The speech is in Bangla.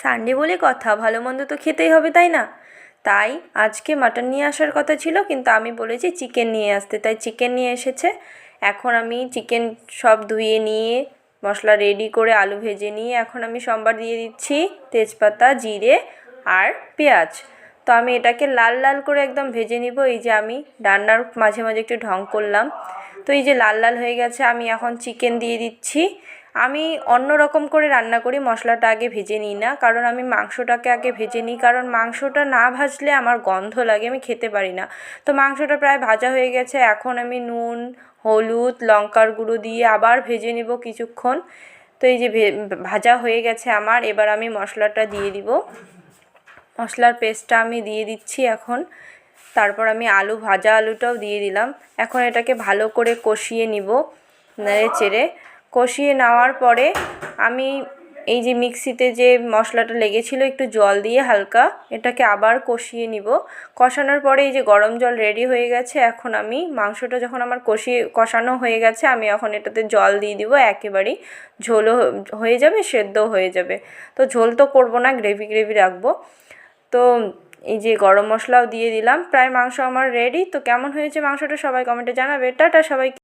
সানডে বলে কথা, ভালো মন্দ তো খেতেই হবে, তাই না? তাই আজকে মাটন নিয়ে আসার কথা ছিল, কিন্তু আমি বলেছি চিকেন নিয়ে আসতে, তাই চিকেন নিয়ে এসেছে। এখন আমি চিকেন সব ধুয়ে নিয়ে মশলা রেডি করে আলু ভেজে নিয়ে এখন আমি সম্বার দিয়ে দিচ্ছি তেজপাতা, জিরে আর পেঁয়াজ। তো আমি এটাকে লাল লাল করে একদম ভেজে নিব। এই যে আমি রান্নার মাঝে মাঝে একটু ঢং করলাম। তো এই যে লাল লাল হয়ে গেছে, আমি এখন চিকেন দিয়ে দিচ্ছি। আমি অন্য রকম করে রান্না করি, মশলাটা আগে ভেজে নিই না, কারণ আমি মাংসটাকে আগে ভেজে নিই, কারণ মাংসটা না ভাজলে আমার গন্ধ লাগে, আমি খেতে পারি না। তো মাংসটা প্রায় ভাজা হয়ে গেছে, এখন আমি নুন, হলুদ, লঙ্কার গুঁড়ো দিয়ে আবার ভেজে নেব কিছুক্ষণ। তো এই যে ভাজা হয়ে গেছে আমার, এবার আমি মশলাটা দিয়ে দিব। মশলার পেস্টটা আমি দিয়ে দিচ্ছি এখন। তারপর আমি ভাজা আলুটাও দিয়ে দিলাম। এখন এটাকে ভালো করে কষিয়ে নিব, নেড়ে চেড়ে। কষিয়ে নেওয়ার পরে আমি এই যে মিক্সিতে যে মশলাটা লেগেছিল একটু জল দিয়ে হালকা এটাকে আবার কষিয়ে নিব। কষানোর পরে এই যে গরম জল রেডি হয়ে গেছে। এখন আমি মাংসটা যখন আমার কষানো হয়ে গেছে, আমি এখন এটাতে জল দিয়ে দিব একেবারেই। ঝোলও হয়ে যাবে, সেদ্ধও হয়ে যাবে। তো ঝোল তো করবো না, গ্রেভি গ্রেভি রাখবো। তো এই যে গরম মশলাও দিয়ে দিলাম। প্রায় মাংস আমার রেডি। তো কেমন হয়েছে মাংসটা সবাই কমেন্টে জানাবে। টাটা সবাই।